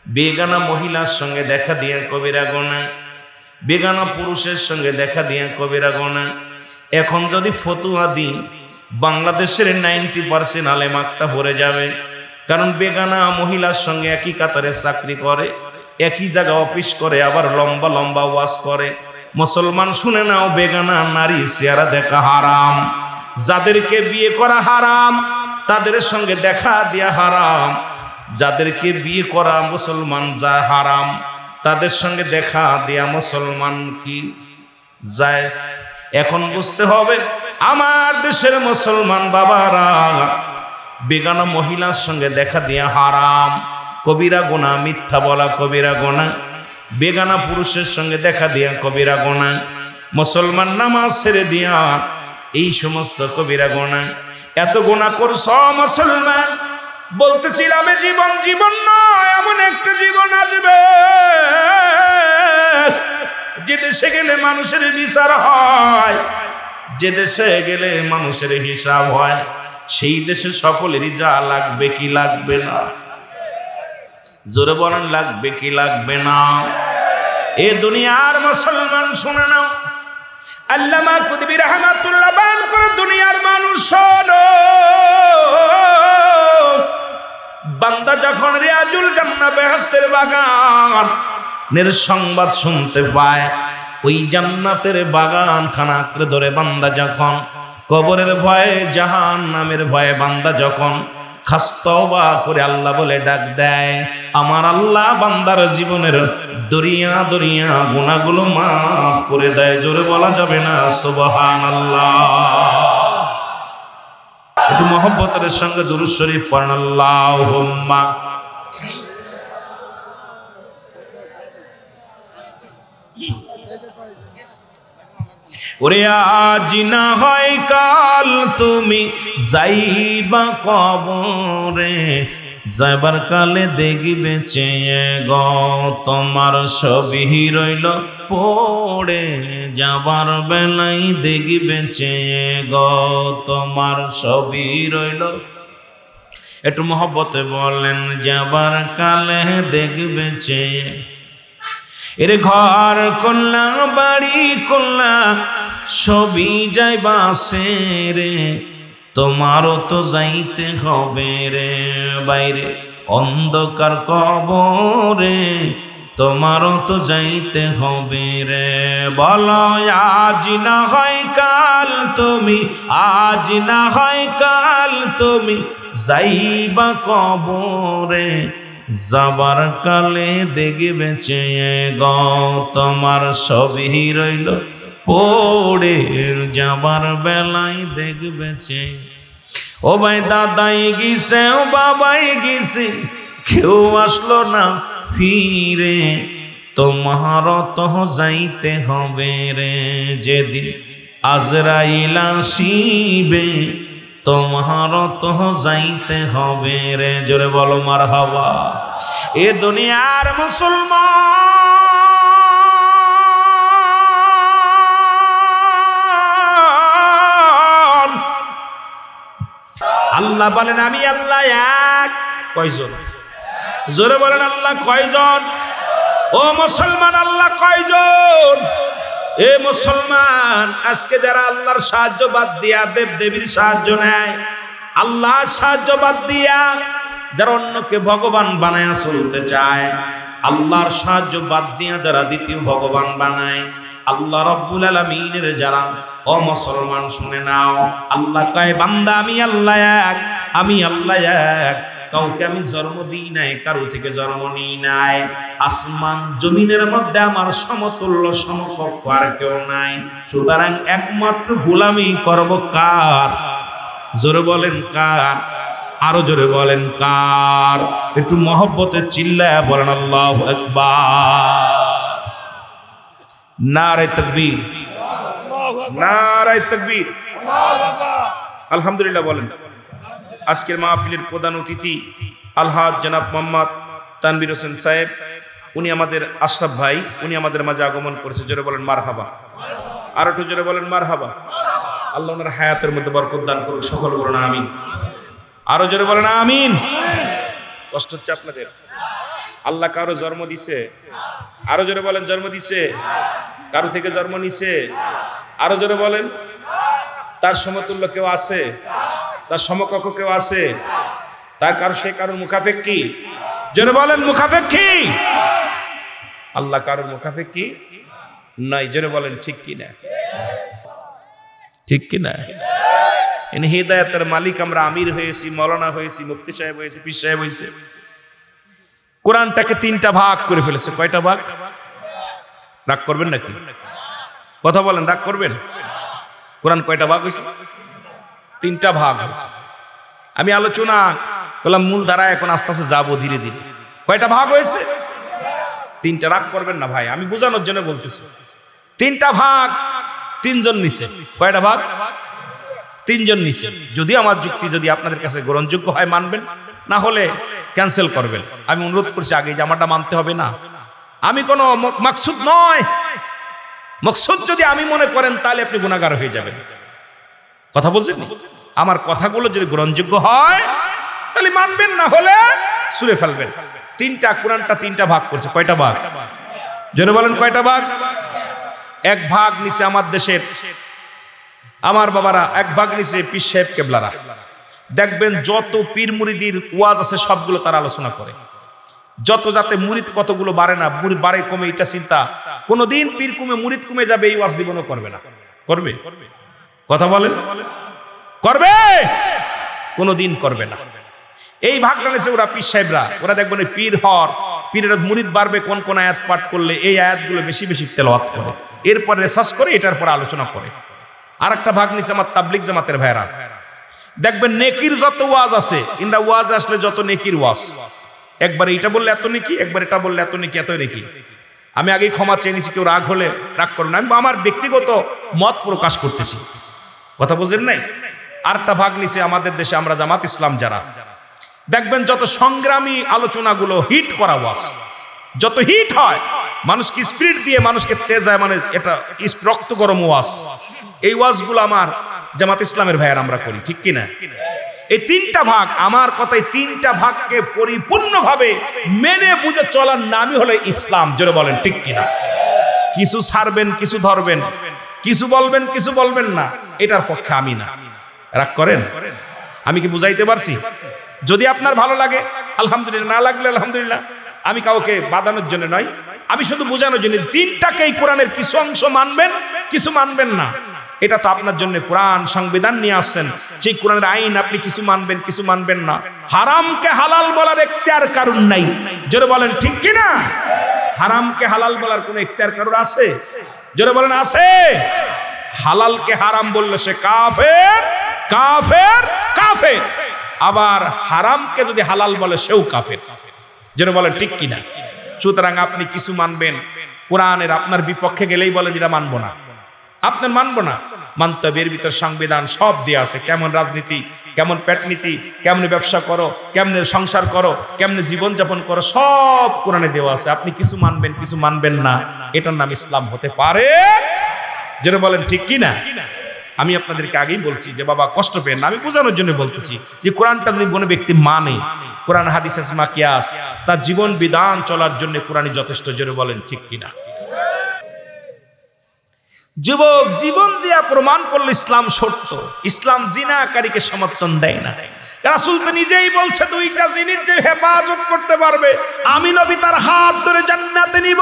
S1: বেগানা মহিলার সঙ্গে দেখা দিয়া কবিরা গুনাহ, বেগানা পুরুষের সঙ্গে দেখা দিয়া কবিরা গুনাহ। এখন যদি ফতুয়া দিই, বাংলাদেশের 90% আলেম আক্তা পড়ে যাবে। কারণ বেগানা মহিলার সঙ্গে একই কাতারে চাকরি করে, একই জায়গা অফিস করে, আবার লম্বা লম্বা ওয়াজ করে। মুসলমান শুনে নাও, বেগানা নারী চেহারা দেখা হারাম। যাদেরকে বিয়ে করা হারাম তাদের সঙ্গে দেখা দিয়া হারাম। যাদেরকে বিয়ে করা মুসলমান যা হারাম, তাদের সঙ্গে দেখা দিয়া মুসলমান কি জায়েজ? এখন বুঝতে হবে, আমার দেশের মুসলমান বাবারা বেগানা মহিলার সঙ্গে দেখা দিয়া হারাম, কবিরা গুনাহ। মিথ্যা বলা কবিরা গুনাহ, বেগানা পুরুষের সঙ্গে দেখা দিয়া কবিরা গুনাহ। মুসলমান নামাজ ছেড়ে দিয়া এই সমস্ত কবিরা গুনাহ। এত গুনাহ করছ মুসলমান, বলতেছিলাম জীবন জীবন নয়, এমন একটা জীবন আসবে যে দেশে গেলে মানুষের বিচার হয়, যে দেশে গেলে মানুষের হিসাব হয়, সেই দেশে সকলেরই যা লাগবে কি লাগবে না? জোরে বলেন, লাগবে কি লাগবে না? এ দুনিয়ার মুসলমান শুনে নাও, আল্লামা কুতুবী রাহমাতুল্লাহ বায়ান করে, দুনিয়ার মানুষ শোনো, বান্দা যখন রিয়াজুল জান্নাহ বেহেশতের বাগান নের সংবাদ শুনতে পায়, ওই জান্নাতের বাগান খানা করে ধরে বান্দা যখন কবরের ভয়ে, জাহান্নামের ভয়ে বান্দা যখন খাস্তওবা করে আল্লাহ বলে ডাক দেয়, আমার আল্লাহ বান্দার জীবনের দরিয়া দরিয়া গুনাহগুলো মাফ করে দেয়। জোরে বলা যাবে না সুবহানাল্লাহ? একটু মহব্বতের সঙ্গে দুরূদ শরীফ পড়েন, আল্লাহুম্মা ওরে আজ না হয় কাল তুমি যাইবা কবরে, যাইবার কালে দেখবে চেয়ে গো তোমার ছবি রইল পড়ে, যাবার বেলাই দেখবে চেয়ে গো তোমার ছবি রইল। একটু মহব্বতে বলেন, যাবার কালে দেখবে চেয়ে। এর ঘর করলা বাড়ি করলা ছবি যাইবা সে রে, তোমারও তো যাইতে হবে রে বাইরে অন্ধকার কবরে, তোমারও তো যাইতে হবে রে। বলো আজ না হয় কাল তুমি, আজ না হয় কাল তুমি যাইবা কবরে, যাবার কালে দেখবে চেয়ে গো তোমার ছবি রইল পড়ে, যাবার বেলায় দেখবে চেয়ে। ও ভাই দাদাই গিয়েছে, ও বাবাই গিয়েছে, কেউ আসলো না ফিরে, তোমার তো যাইতে হবে রে যেদিন আজরাইল আসিবে, তোমার তো যাইতে হবে রে। জোরে বলো মারহাবা। এ দুনিয়ার মুসলমান, আল্লাহ বলেন আমি আল্লাহ এক। কয়জন? জোরে বলেন আল্লাহ কয়জন? ও মুসলমান আল্লাহ কয়জন? এ মুসলমান, আজকে যারা আল্লাহর সাহায্য বাদ দিয়া দেব দেবীর সাহায্য নেয়, আল্লাহর সাহায্য বাদ দিয়া যারা অন্যকে ভগবান বানায় চলতে চায়, আল্লাহর সাহায্য বাদ দিয়া যারা দ্বিতীয় ভগবান বানায়, আল্লাহ রাব্বুল আলামিনের যারা ও মুসলমান শুনে নাও, আল্লাহ কয় বান্দা আমি আল্লাহ এক, আমি আল্লাহ এক, কাউকে আমি জন্ম দিই নাই, কারো থেকে জন্ম নিই নাই। আসমান জমিনের মধ্যে আমার সমতুল্য সমকক্ষ আর কেউ নাই, সুতরাং একমাত্র গোলামি করব কার? জোরে বলেন কার? আরো জোরে বলেন কার? একটু মহব্বতে চিল্লায়া বলেন আল্লাহু আকবার। নারে তাকবীর, নারে তাকবীর, আলহামদুলিল্লাহ বলেন। আজকের মাহফিলের প্রধান অতিথি আলহাজ জনাব মোহাম্মদ তানভীর হোসেন সাহেব, উনি আমাদের আশরাফ ভাই, উনি আমাদের মাঝে আগমন করেছে। জোরে বলেন মারহাবা। আর একটু জোরে বলেন মারহাবা। আল্লাহ ওনার হায়াতের মধ্যে বরকত দান করুক, সকল বলেন আমিন। আরো জোরে বলেন আমিন। কষ্ট হচ্ছে আপনাদের? আল্লাহ কারো জন্ম দিছে? আরো জোরে বলেন জন্ম দিছে? কারো থেকে জন্ম নিছে? আরো জোরে বলেন। তার সমতুল্য কেউ আছে? তার সমকক্ষ কেউ আছে? তার কারো সে কারোর মুখাপেক্ষী? জোরে বলেন মুখাপেক্ষী। আল্লাহ কারোর মুখাপেক্ষী নাই। জোরে বলেন ঠিক কি না? ঠিক কি না? ইনি হিদায়াতের মালিক আমরা আমির হয়েছি, মৌলানা হয়েছি, মুফতি সাহেব হয়েছি, পীর সাহেব হয়েছে। কোরআনটাকে তিনটা ভাগ করে ফেলেছে। কয়টা ভাগ? রাগ করবেন নাকি? কথা বলেন, রাগ করবেন? কোরআন কয়টা ভাগ হয়েছে? তিনটা ভাগ হয়েছে। আমি আলোচনা করলাম মূল ধারা, এখন আস্তে আস্তে যাবো ধীরে ধীরে। কয়টা ভাগ হয়েছে? তিনটা। রাগ করবেন না ভাই, আমি বোঝানোর জন্য বলতেছি। তিনটা ভাগ, তিনজন নিছে। কয়টা ভাগ? তিনজন নিছে। যদি আমার যুক্তি যদি আপনাদের কাছে গ্রহণযোগ্য হয় মানবেন, না হলে ক্যান্সেল করবেন। আমি অনুরোধ করছি আগে যে আমারটা মানতে হবে না। আমি কোনো মাকসুদ নয়, মকসুদ যদি আমি মনে করেন তাহলে আপনি গুনাহগার হয়ে যাবেন। কথা বলছেন? আমার কথাগুলো যদি গ্রহণযোগ্য হয় তাহলে মানবেন, না হলে ছুঁড়ে ফেলবেন। তিনটা, কোরআনটা তিনটা ভাগ করছে। কয়টা ভাগ? জোরে বলেন কয়টা ভাগ? এক ভাগ নিচে আমার দেশের আমার বাবারা, এক ভাগ নিচে পীর সাহেব কেবলারা। দেখবেন যত পীর মুরিদির ওয়াজ আছে সবগুলো তারা আলোচনা করে। যত যাতে মুরিদ কতগুলো বাড়ে না, মুরিদ বাড়ে কমে, এটা চিন্তা। কোনদিন পীর কমে মুরিদ কমে যাবে এই ওয়াজ জীবনও করবে না। করবে? কথা বলেন করবে? কোনদিন করবে না। এই ভাগটা নিয়েছে ওরা পীর সাহেবরা। ওরা দেখবেন পীর হর, পীরের মুরিদ বাড়বে কোন কোন আয়াত পাঠ করলে, এই আয়াতগুলো বেশি বেশি তেলাওয়াত করে, এরপর রিসার্চ করে এটার পর আলোচনা করে। আর একটা ভাগ নিচে আমার তাবলিগ জামাতের ভাইরা। দেখবেন নেকির যত ওয়াজ আছে, ইন্দা ওয়াজ আসলে যত নেকির ওয়াজ, একবার এটা বললে এত নেকি, একবার এটা বললে এত নেকি, এত নেকি। আমি আগেই ক্ষমা চেয়ে নিচ্ছি, কেউ রাগ হলে রাগ করো না, আমি আমার ব্যক্তিগত মত প্রকাশ করতেছি, কথা বুঝেন নাই। আরেকটা ভাগ নিছে আমাদের দেশে, আমরা জামাত ইসলাম যারা, দেখবেন যত সংগ্রামী আলোচনাগুলো হিট করা ওয়াজ, যত হিট হয় মানুষকে স্পিরিট দিয়ে মানুষকে তেজায়, মানে এটা রক্ত গরম ওয়াজ, এই ওয়াজগুলো আমার জামাত ইসলামের ভাইয়ার আমরা করি, ঠিক কিনা? এই তিনটা ভাগ, আমার কথায় তিনটা ভাগকে পরিপূর্ণভাবে মেনে বুঝে চলার নামই হলো ইসলাম, জোরে বলেন ঠিক কিনা? কিছু ছাড়বেন, কিছু ধরবেন, কিছু বলবেন, কিছু বলবেন না, এটার পক্ষে আমি না। রাগ করেন? আমি কি বুঝাইতে পারছি? যদি আপনার ভালো লাগে আলহামদুলিল্লাহ, না লাগলে আলহামদুলিল্লাহ। আমি কাউকে বাঁধানোর জন্য নয়, আমি শুধু বোঝানোর জন্য। তিনটাকেই কোরআনের কিছু অংশ মানবেন, কিছু মানবেন না, এটা তো আপনার জন্য কোরআন সংবিধান নিয়ে আসছেন, সেই কোরআনের আইন, আপনি কিছু মানবেন, কিছু মানবেন না। হারামকে হালাল বলার এখতিয়ার কারণ নাই, জোরে বলেন ঠিক কিনা? হারামকে হালাল বলার কোনো এখতিয়ার কারণ আছে? জোরে বলেন আছে? হালালকে হারাম বললে সে কাফের, কাফের, কাফের। আবার হারামকে যদি হালাল বলে সেও কাফের, জোরে বলেন ঠিক কিনা? সুতরাং আপনি কিছু মানবেন, কোরআনের আপনার বিপক্ষে গেলেই বলে যেটা মানবো না, আপনার মানবো না। মানতে হবে, এর ভিতর সংবিধান সব দেওয়া আছে, কেমন রাজনীতি, কেমন পেটনীতি, কেমনে ব্যবসা করো, কেমনে সংসার করো, কেমনে জীবনযাপন করো, সব কোরআনে দেওয়া আছে। আপনি কিছু মানবেন, কিছু মানবেন না, এটার নাম ইসলাম হতে পারে? যেটা বলেন ঠিক কিনা? আমি আপনাদেরকে আগেই বলছি যে বাবা কষ্ট পেন না, আমি বোঝানোর জন্য বলতেছি যে কোরআনটা যদি কোনো ব্যক্তি মানে, কোরআন হাদিস ইজমা কিয়াস, তার জীবন বিধান চলার জন্য কোরআনই যথেষ্ট, জোরে বলেন ঠিক কিনা? যুবক জীবন দিয়া প্রমাণ করলো ইসলাম সত্য, ইসলাম জিনাকারীকে সমর্থন দেয় না। রাসূল তো নিজেই বলছে দুইটা জিনিস যে হেফাজত করতে পারবে আমি নবী তার হাত ধরে জান্নাতে নিব।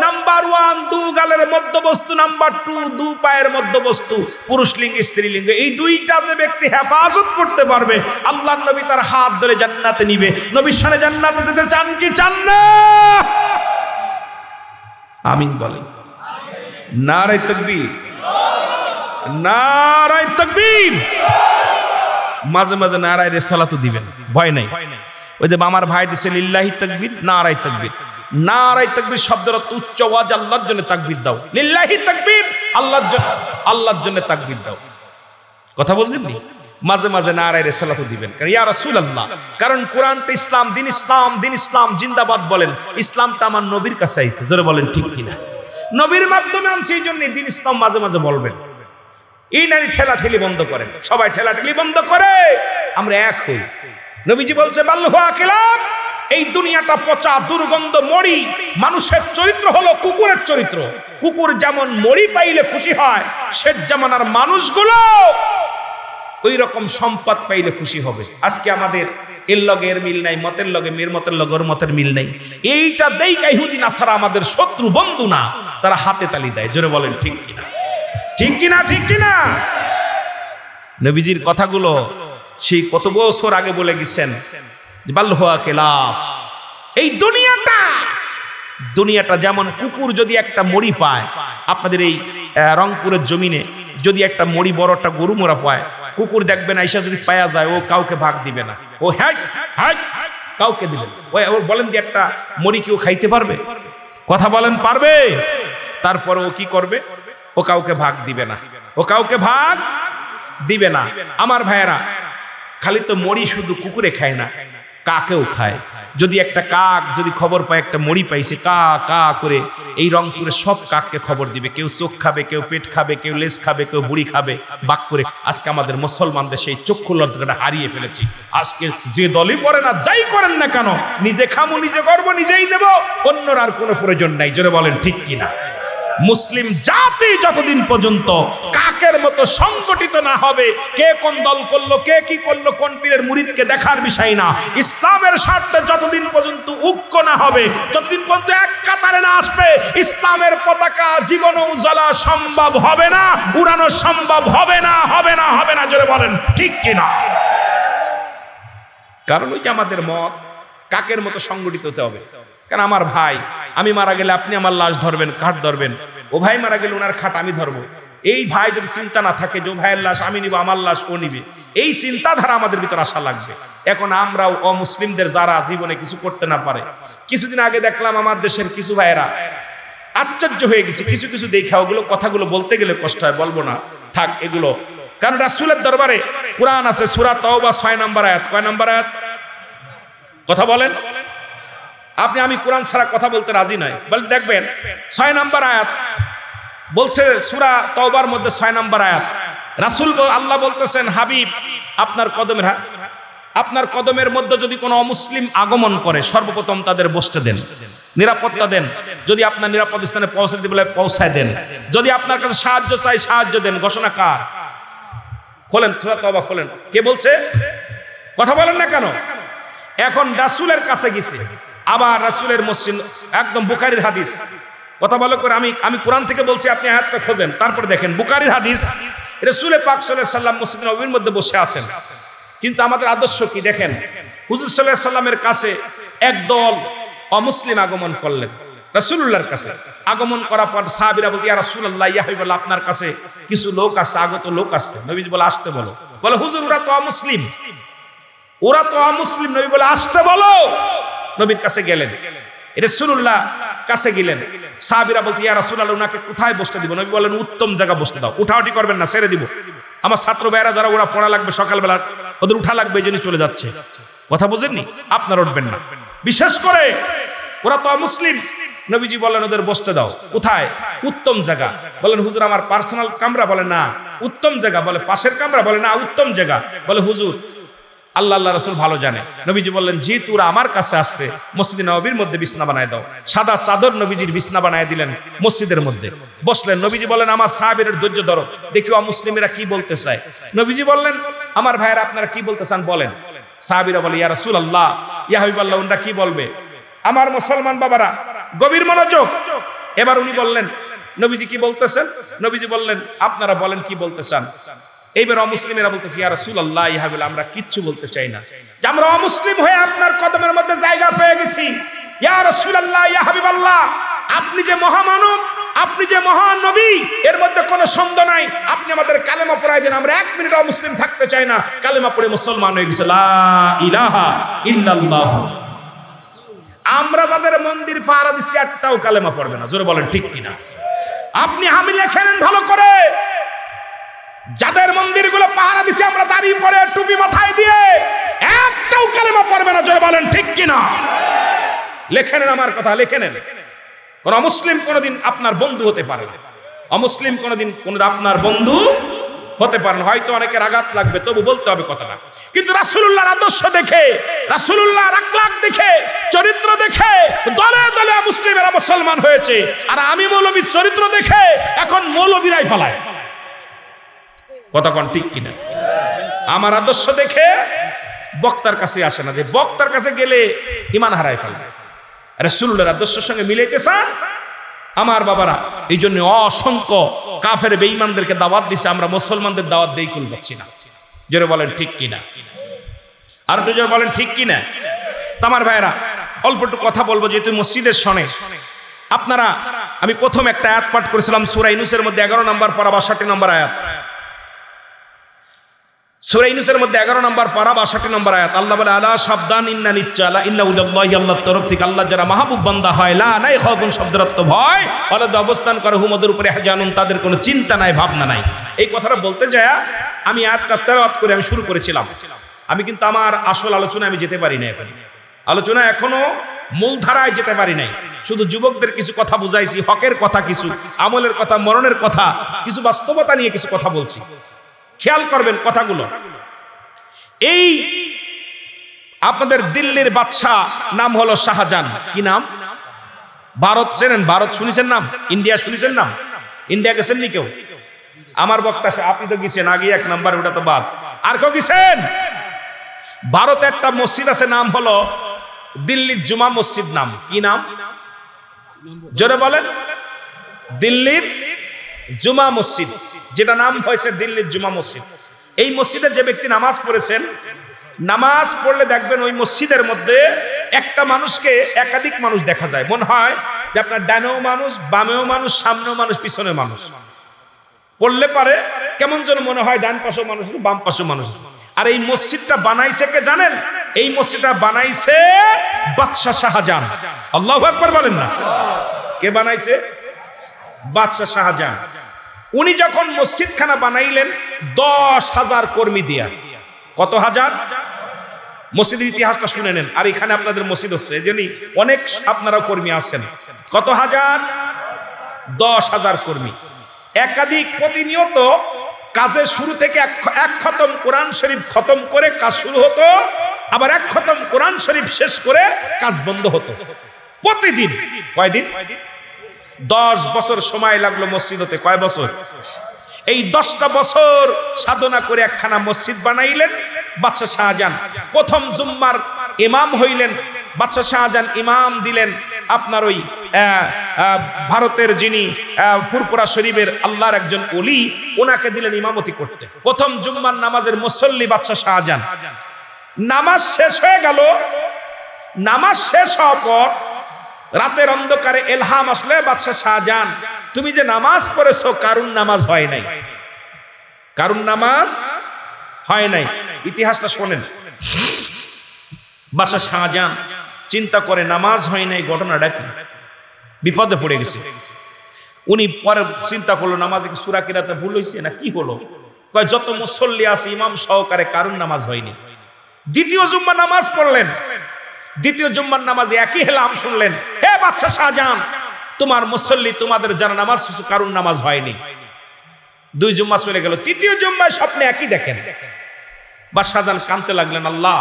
S1: নাম্বার 1 দু গালের মধ্যবস্তু, নাম্বার 2 দু পায়ের মধ্যবস্তু, পুরুষ লিঙ্গ স্ত্রী লিঙ্গ, এই দুইটা যে ব্যক্তি হেফাজত করতে পারবে আল্লাহর নবী তার হাত ধরে জান্নাতে নিবে। নবীর সাথে জান্নাতে যেতে চান কি চান না? আমিন বলেন। নারায়ে তাকবীর, নারায়ে তাকবীর। মাঝে মাঝে নারায়ে রিসালাতও দিবেন, ভয় নাই। ওই যে আমার ভাই দিছে লিল্লাহি তাকবীর, নারায়ে তাকবীর। নারায়ে তাকবীর শব্দের অর্থ উচ্চ আওয়াজ, আল্লাহর জন্য তাকবীর দাও। লিল্লাহি তাকবীর, আল্লাহর জন্য, আল্লাহর জন্য তাকবীর দাও। কথা বুঝলেন? মাঝে মাঝে নারায়ে রিসালাতও দিবেন, কারণ ইয়া রাসূলুল্লাহ, কারণ কোরআনটা ইসলাম, দিন ইসলাম, দিন ইসলাম জিন্দাবাদ বলেন। ইসলামটা আমার নবীর কাছে আইছে, জোরে বলেন ঠিক কিনা? নবীর মাধ্যমে আনছে, এই জন্য দিন ইসলাম মাঝে মাঝে বলবেন। এই নারী ঠেলাঠেলি বন্ধ করেন, সবাই ঠেলাঠেলি বন্ধ করে আমরা এক হই। নবীজি বলছে বাল্লুহা কিলাম, এই দুনিয়াটা পচা দুর্গন্ধ মরি। মানুষের চরিত্র হলো কুকুরের চরিত্র। কুকুর যেমন মরি পাইলে খুশি হয়, শেষ জামানার মানুষগুলো ওই রকম সম্পদ পাইলে খুশি হবে। আজকে আমাদের এর লগে এর মিল নাই, মতের লগে মেয়ের মতের লগে ওর মতের মিল নাই। এইটা দেইকা ইহুদি নাসারা আমাদের শত্রু, বন্ধু না, তারা হাতে তালি দেয়। জোরে বলেন ঠিক কিনা? ঠিক কিনা? ঠিক কিনা? নবীজির কথাগুলো সেই কত বছর আগে বলে গেছেন। বাল্লুহা কিলাফ, এই দুনিয়াটা যেমন কুকুর যদি একটা মরি পায়, আপনাদের এই রংপুরের জমিনে যদি একটা মরি বড় একটা গরু মোরা পায়, কুকুর দেখবেন আইসা যদি পায়া যায়, ও কাউকে ভাগ দিবে না, ও হ্যাঁ হ্যাঁ কাউকে দিবেন। ওর বলেন যে একটা মরি কেউ খাইতে পারবে? কথা বলেন পারবে? তারপরে ও কি করবে? ও কাউকে ভাগ দিবে না, ও কাউকে ভাগ দিবে না। আমার ভাইয়েরা, খালি তো মরি শুধু কুকুরে খায় না, কাকেও খায়। যদি একটা কাক যদি খবর পায় একটা মরি পাইছে, কা কা করে এই রংপুরে সব কাককে খবর দিবে। কেউ চোখ খাবে, কেউ পেট খাবে, কেউ লেজ খাবে, কেউ বুড়ি খাবে, বাক করে। আজকে আমাদের মুসলমানদের সেই চক্ষু লজ্জাটা হারিয়ে ফেলেছি। আজকে যে দলই পড়ে না, যাই করেন না কেন, নিজে খামো, নিজে করবো, নিজেই নেব, অন্যর আর কোনো প্রয়োজন নাই। জোরে বলেন ঠিক কিনা? মুসলিম জাতি যতদিন পর্যন্ত কাকের মতো সংগঠিত না হবে, কে কোন দল করলো, কে কি করলো, কোন পীরের মুরিদকে দেখার বিষয় না, ইসলামের স্বার্থে যতদিন পর্যন্ত ঐক্য না হবে, যতদিন পর্যন্ত এক কাতারে না আসবে, ইসলামের পতাকা জীবনে উজ্জ্বলা সম্ভব হবে না, উড়ানো সম্ভব হবে না, হবে না, হবে না। জোরে বলেন ঠিক কিনা? কারণ ওই যে আমাদের মত কাকের মতো সংগঠিত হতে হবে। কারণ আমার ভাই, আমি মারা গেলে আপনি আমার লাশ ধরবেন, খাট ধরবেন, ও ভাই মারা গেলে ওনার খাট আমি ধরবো। এই ভাই যদি চিন্তা না থাকে যে ভাইয়ের লাশ আমি নিব, আমার লাশ ও নিবে, এই চিন্তাধারা আমাদের ভিতর আসা লাগবে। এখন আমরাও অমুসলিমদের যারা জীবনে কিছু করতে না পারে, কিছুদিন আগে দেখলাম আমার দেশের কিছু ভাইয়েরা আশ্চর্য হয়ে গেছি কিছু কিছু দেখা, ওগুলো কথাগুলো বলতে গেলে কষ্ট হয়, বলবো না, থাক এগুলো। কারণ রাসূলের দরবারে কুরআন আছে, সূরা তাওবা 6 নম্বর আয়াত। কয় নম্বর আয়াত? কথা বলেন। আমি কোরআন ছাড়া কথা বলতে রাজি নয়, বল দেখবেন 6 নম্বর আয়াত বলছে, সূরা তাওবার মধ্যে 6 নম্বর আয়াত। রাসূল আল্লাহ বলতেছেন, হাবিব আপনার কদমের মধ্যে যদি কোনো অমুসলিম আগমন করে সর্বপ্রথম তাদের বসতে দেন, নিরাপত্তা দেন। যদি আপনার নিরাপদ স্থানে পৌঁছাতে বলে পৌঁছায় দেন। যদি আপনার কাছে সাহায্য চাই সাহায্য দেন। ঘোষণা কার? খোলেন সূরা তাওবা খোলেন। কে বলছে? কথা বলেন না কেন? এখন রাসূলের কাছে গেছে, আবার রাসূলের মসজিদ, একদম বুখারীর হাদিস। কথা ভালো করে, আমি কোরআন থেকে বলছি, আপনি আয়াতটা খোঁজেন, তারপর দেখেন। বুখারীর হাদিস, রাসূল পাক সাল্লাল্লাহু আলাইহি ওয়াসাল্লাম মসজিদ নববীর মধ্যে বসে আছেন। কিন্তু আমাদের আদর্শ কি দেখেন, হুজুর সাল্লাল্লাহু আলাইহি ওয়াসাল্লামের কাছে একদল অমুসলিম আগমন করলেন। রাসূলুল্লাহর কাছে আগমন করার পর সাহাবীরা বলতে, ইয়া রাসূলুল্লাহ, ইয়া হাবিবাল্লাহ, আপনার কাছে কিছু লোক আসছে, আগত লোক আসছে। নবীজি বলে, আসতে বলো। বলে, হুজুর ওরা তো অমুসলিম, ওরা তো অমুসলিম। নবী বলে, আসতে বলো। নবীর কাছে গেলেন, রাসূলুল্লাহ কাছে গেলেন। সাহাবীরা বলতে, ইয়া রাসূলুল্লাহ, ওনাকে কোথায় বসতে দিব? নবী বলেন, উত্তম জায়গা বসতে দাও, উঠাউটি করবেন না, ছেড়ে দিব। আমার ছাত্র ভাইরা যারা, ওরা পড়া লাগবে সকালবেলা, ওদের উঠা লাগবে, এই জন্য চলে যাচ্ছে। কথা বুঝেননি? আপনার উঠবেন না, বিশেষ করে ওরা তো মুসলিম। নবীজি বলেন, ওদের বসতে দাও। কোথায়? উত্তম জায়গা। বলেন, হুজুর আমার পার্সোনাল কামরা? বলে না, উত্তম জায়গা। বলে, পাশের কামরা? বলে না, উত্তম জায়গা। বলে, হুজুর আল্লাহ রাসূল ভালো জানে। নবীজি বললেন, জি তোরা আমার কাছে আসছে, মসজিদে নববীর মধ্যে বিছনা বানায় দাও। সাদা চাদর নবীজির বিছনা বানায় দিলেন, মসজিদের মধ্যে বসলেন। নবীজি বলেন, আমার সাহাবীদের ধৈর্য ধরো, দেখি অমুসলিমেরা কি বলতে চায়। নবীজি বললেন, আমার ভাইয়েরা আপনারা কি বলতে চান বলেন। সাহাবীরা বলে, ইয়া রাসূলুল্লাহ, ইয়া হাবিবাল্লাহ, ওরা কি বলবে? আমার মুসলমান বাবারা গভীর মনোযোগ। এবার উনি বললেন, নবীজি কি বলতেছেন? নবীজি বললেন, আপনারা বলেন কি বলতে চান। এইবার অমুসলিমেরা বলতেছে, ইয়া রাসূলুল্লাহ, ইয়া হাবিবাল্লাহ, আমরা কিচ্ছু বলতে চাই না, যে আমরা অমুসলিম হয়ে আপনার কদমের মধ্যে জায়গা পেয়ে গেছি। ইয়া রাসূলুল্লাহ, ইয়া হাবিবাল্লাহ, আপনি যে মহামানব, আপনি যে মহান নবী, এর মধ্যে কোনো সন্দেহ নাই। আপনি আমাদের কালেমা পড়াই দেন, আমরা 1 মিনিট অমুসলিম থাকতে চাই না। কালেমা পড়ে মুসলমান হয়ে গেছে, লা ইলাহা ইল্লাল্লাহ। আমরা তাদের মন্দির পাহারা দিছি, একটাও কালেমা পড়বে না। জোরে বলেন ঠিক কিনা? আপনি আমি লেখেন ভালো করে, যাদের মন্দিরগুলো পাহারা দিছি আমরা দাঁড়িয়ে পড়ে টুপি মাথায় দিয়ে, একটাও কালেমা পড়বে না। জোরে বলেন ঠিক কিনা? লেখে নেন আমার কথা, লেখে নেন। কোন মুসলিম কোনদিন আপনার বন্ধু হতে পারে না। অমুসলিম কোনদিন আপনার বন্ধু হতে পারেন। হয়তো অনেকের আঘাত লাগবে, তবু বলতে হবে কথাটা। কিন্তু রাসূলুল্লাহর আদর্শ দেখে, রাসূলুল্লাহর আখলাক দেখে, চরিত্র দেখে দলে দলে মুসলিমেরা মুসলমান হয়েছে। আর আমি মৌলবীর চরিত্র দেখে এখন মৌলবীরাই ফালায়। কথা কোন ঠিক কিনা? আমার আদর্শ দেখে বক্তার কাছে আসে না, যে বক্তার কাছে গেলে ঈমান হারায় ফেলে। রাসূলুল্লাহর আদর্শের সঙ্গে মিলাইতে চান আমার বাবারা। এই জন্য অসংখ্য কাফের বেঈমানদেরকে দাওয়াত দিছে, আমরা মুসলমানদের দাওয়াত দেই কুল পাচ্ছি না। জোরে বলেন ঠিক কিনা? আর একটু জোরে বলেন ঠিক কিনা? আমার ভাইরা, অল্প একটু কথা বলবো, যেহেতু মসজিদের শনে আপনারা, আমি প্রথম একটা আয়াত পাঠ করেছিলাম সূরা ইউনূসের মধ্যে 11 নম্বর পারা 62 নম্বর আয়াত। সূরা ইউনূসের মধ্যে 11 নম্বর পারা 62 নম্বর আয়াত। আল্লাহ বলে, আলা সাবধান, ইন্না নিচ্চালা ইন্না উল্লাহি, আল্লাহর তরফ থেকে, আল্লাহ যারা মাহবুব বান্দা হয়, লা নাই খাউফুন শব্দের অর্থ ভয়, আলাদা অবস্থান করে, হুমদের উপরে হাজানুন, তাদের কোনো চিন্তা নাই, ভাবনা নাই। এই কথাটা বলতে যায় আমি আয়াতটা তেলাওয়াত করে আমি শুরু করেছিলাম। আমি কিন্তু আমার আসল আলোচনা আমি যেতে পারি না। এখন আলোচনা এখনো মূল ধারায় যেতে পারি নাই। শুধু যুবকদের কিছু কথা বুঝাইছি, হকের কথা কিছু, আমলের কথা, মরণের কথা, কিছু বাস্তবতা নিয়ে কিছু কথা বলছি। খেয়াল করবেন কথাগুলো। এই আপনাদের দিল্লির বাদশাহ নাম হলো শাহজাহান। কি নাম? ভারত চেনেন? ভারত শুনেছেন নাম? ইন্ডিয়া শুনেছেন নাম? ইন্ডিয়া গেছেন নি কেউ? আমার বক্তা, আপনি তো গেছেন আগে 1 নাম্বার, ওটা তো বাদ। আর কেউ গেছেন? ভারতে একটা মসজিদ আছে, নাম হলো দিল্লির জুমা মসজিদ। নাম কি? নাম জোরে বলেন। দিল্লির জুমা মসজিদ, যেটা নাম হয়েছে দিল্লির জুমা মসজিদ। এই মসজিদে যে ব্যক্তি নামাজ পড়েছেন, নামাজ পড়লে দেখবেন ওই মসজিদের মধ্যে একটা মানুষকে একাধিক মানুষ দেখা যায়। মনে হয় যে আপনার ডানেও মানুষ, বামেও মানুষ, সামনেও মানুষ, পিছনেও মানুষ। পড়লে পারে কেমন যেন মনে হয় ডান পাশেও মানুষ, বাম পাশেও মানুষ। আর এই মসজিদটা বানাইছে কে জানেন? এই মসজিদটা বানাইছে বাদশাহ শাহজাহান। আল্লাহু আকবার বলেন না? কে বানাইছে? বাদশাহ শাহজাহান উনি যখন মসজিদখানা বানাইলেন 10,000 কর্মী দিয়া। কত হাজার? মসজিদের ইতিহাসটা শুনে নেন। আর এখানে আপনাদের মসজিদ হচ্ছে এজন্যই অনেক আপনারা কর্মী আছেন। কত হাজার? 10,000 কর্মী। একাধিক প্রতিনিয়ত কাজের শুরু থেকে এক খতম কোরআন শরীফ খতম করে কাজ শুরু হতো, আবার এক খতম কোরআন শরীফ শেষ করে কাজ বন্ধ হতো প্রতিদিন। কয়দিন? 10 বছর সময় লাগলো মসজিদ হতে। কয় বছর? এই 10টা বছর সাধনা করে একখানা মসজিদ বানাইলেন বাদশাহ শাহজাহান। প্রথম জুম্মার ইমাম হইলেন বাদশাহ শাহজাহান। ইমাম দিলেন আপনার ওই ভারতের যিনি ফুরপুরা শরীফের আল্লাহর একজন ওলি, ওনাকে দিলেন ইমামতি করতে। প্রথম জুম্মার নামাজের মুসল্লি বাদশাহ শাহজাহান। নামাজ শেষ হয়ে গেল। নামাজ শেষ হওয়ার পর রাতের অন্ধকারে এলহাম আসলে বাদশাহ শাহজাহান, তুমি যে নামাজ পড়েছো কারুন নামাজ হয় নাই। কারুন নামাজ হয় নাই। ইতিহাসটা শোনেন। বাদশাহ শাহজাহান চিন্তা করে নামাজ হয় নাই, ঘটনাটা কি? বিপদে পড়ে গেছে। উনি পরে চিন্তা করলো নামাজে কি সূরা কিরাতে ভুল হয়েছে না কি হলো? কয় যত মুসল্লি আছে ইমাম সহকারে কারুন নামাজ হয়নি। দ্বিতীয় জুম্মা নামাজ পড়লেন। দ্বিতীয় জুম্মার নামাজে একই হেলাম শুনলেন, হে বাদশাহ শাহজাহান, তোমার মুসল্লি তোমাদের যারা নামাজ কারুন নামাজ হয়নি। 2 জুম্মা চলে গেল। তৃতীয় জুম্মায় স্বপ্নে একই দেখেন। বাদশাহ শাহজাহান কাঁদতে লাগলেন, আল্লাহ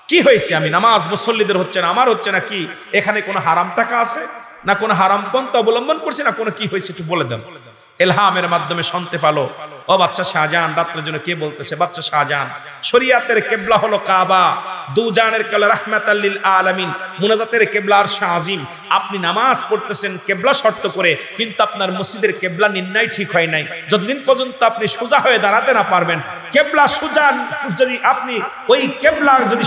S1: কি হয়েছে? আমি নামাজ মুসল্লিদের হচ্ছে না, আমার হচ্ছে না। কি এখানে কোনো হারাম টাকা আছে না কোনো হারাম পন্থা অবলম্বন করছে না কোনো কি হয়েছে একটু বলে দেন। এলহামের মাধ্যমে শুনতে পালো, ও বাদশাহ শাহজাহান রাত্রের জন্য কে বলতেছে? বাদশাহ শাহজাহান, শরিয়াতের কিবলা হলো কাবা, দুজানের কিবলা রাহমাতাল লিল আলামিন, মুনাজাতের কিবলা আরশ আজিম। আপনি নামাজ পড়তেছেন কিবলা শর্ত করে, কিন্তু আপনার মসজিদের কিবলা নির্ণয় ঠিক হয় নাই। যতদিন পর্যন্ত আপনি সোজা হয়ে দাঁড়াতে না পারবেন, কিবলা সোজা যদি আপনি ওই কিবলা যদি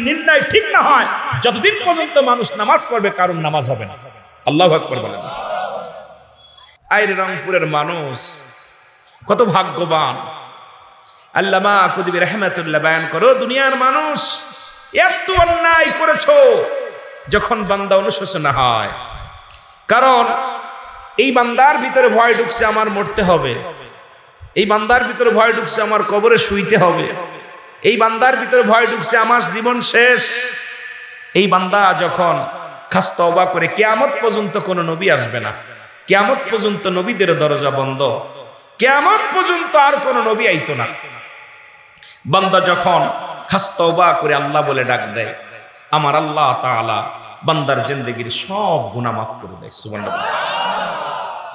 S1: নির্ণয় ঠিক না হয়, যতদিন পর্যন্ত মানুষ নামাজ পড়বে কারণ নামাজ হবে না। আল্লাহু আকবার বলেন। আইরে রংপুরের মানুষ কত ভাগ্যবান। আল্লামা কুতুবী রাহমাতুল্লাহ বয়ান করো, দুনিয়ার মানুষ এত অন্যায় করেছো যখন বান্দা অনুশোচনা হয়। কারণ এই বান্দার ভিতরে ভয় ঢুকছে আমার মরতে হবে, এই বান্দার ভিতরে ভয় ঢুকছে আমার কবরে শুইতে হবে, এই বান্দার ভিতরে ভয় ঢুকছে আমার জীবন শেষ। এই বান্দা যখন খাস তওবা করে, কিয়ামত পর্যন্ত কোনো নবী আসবে না, কিয়ামত পর্যন্ত নবীদের দরজা বন্ধ, কিয়ামত পর্যন্ত আর কোনো নবী আইতো না। বান্দা যখন খাস তওবা করে আল্লাহ বলে ডাক দেয়, আমার আল্লাহ তাআলা বান্দার জিন্দেগীর সব গুনাহ মাফ করে দেয়। সুবহানাল্লাহ।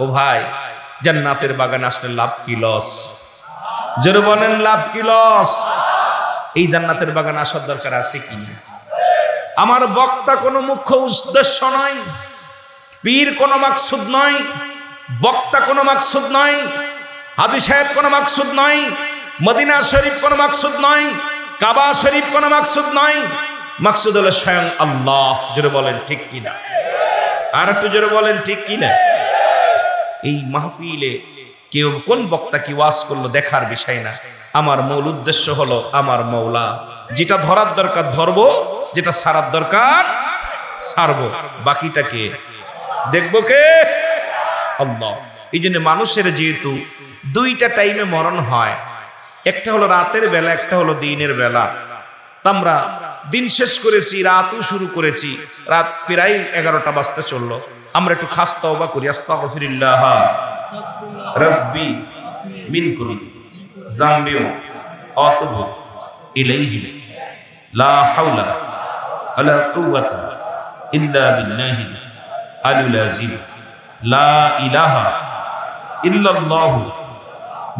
S1: ও ভাই, জান্নাতের বাগানে আসলে লাভ কি লস? জোরে বলেন লাভ কি লস? এই জান্নাতের বাগানে আসার দরকার আছে কি? আমার বক্তা কোনো মুখ্য উদ্দেশ্য নয়, পীর কোনো মাকসুদ নয়, বক্তা কোনো মাকসুদ নয়, হাজী সাহেব কোনো মাকসুদ নয়, মদিনা শরীফ কোনো মাকসুদ নয়, কাবা শরীফ কোনো মাকসুদ নয়। মাকসুদ হলো স্বয়ং আল্লাহ। জোরে বলেন ঠিক কিনা? আর একটু জোরে বলেন ঠিক কিনা? এই মাহফিলে কেউ কোন বক্তা কি ওয়াজ করলো দেখার বিষয় না। আমার মূল উদ্দেশ্য হলো আমার মওলা, যেটা ধরার দরকার ধরবো, যেটা ছাড়ার দরকার ছাড়বো, বাকিটাকে দেখবো কে? আল্লাহ। এই জন্য মানুষের যেহেতু 2টা টাইমে মরণ হয়, একটা হলো রাতের বেলা, একটা হলো দিনের বেলা। আমরা দিন শেষ করেছি, রাতও শুরু করেছি, রাত প্রায় 11টা বাজতে চললো। আমরা একটু খাস তওবা করি। আস্তাগফিরুল্লাহ রাব্বি মিন কুল্লি যামবি ওয়া আতুবু ইলাইহি লা হাওলা ওয়ালা কুওয়াতা ইল্লা বিল্লাহিল আলিয়্যিল আযীম। লা ইলাহা ইল্লাল্লাহু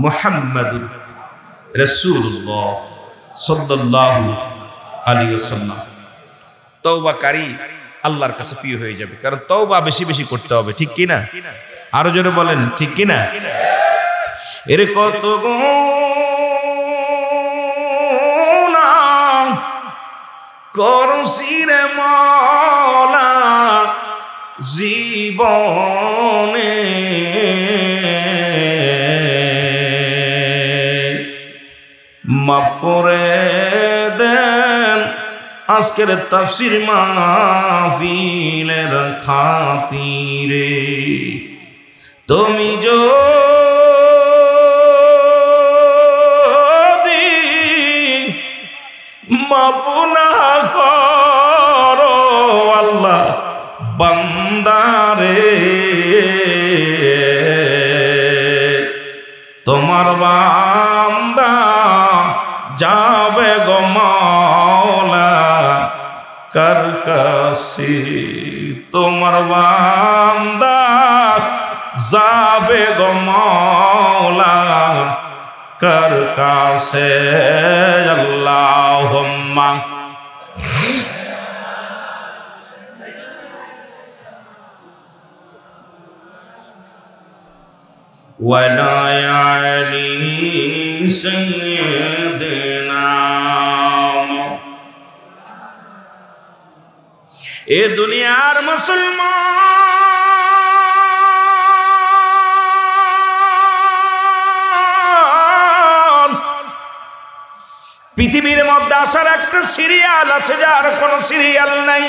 S1: মুহাম্মাদুর রাসূলুল্লাহ সাল্লাল্লাহু আলাইহি ওয়াসাল্লাম। তওবাকারী আল্লাহর কাছে প্রিয় হয়ে যাবে, কারণ তওবা বেশি বেশি করতে হবে। ঠিক কিনা? আরো জোরে বলেন ঠিক কিনা? এর কত গুনাহ করছি রে মওলা জীবনে, মাফ করে দেন আজকের তাফসীর মাহফিলের খাতিরে। তুমি যদি মাফ না করো আল্লাহ বান্দারে, তোমার বান্দা যাবে গো মাওলা কার কাছে, তোমার বান্দা যাবে গো মাওলা কার কাছে। আল্লাহুম্মা ওয়ালা আলি সাইয়্যিদিনা। এ দুনিয়ার মুসলমান, পৃথিবীর মধ্যে আসার একটা সিরিয়াল আছে যার কোনো সিরিয়াল নাই।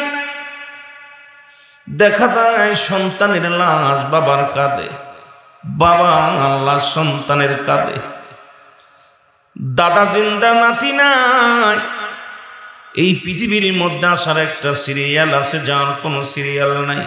S1: দেখা যায় সন্তানের লাশ বাবার কাঁধে, বাবা আল্লাহ সন্তানের কাঁধে, দাদা জিন্দা নাতি নাই। এই পৃথিবীর মধ্যে আসার একটা সিরিয়াল আছে যার কোনো সিরিয়াল নাই।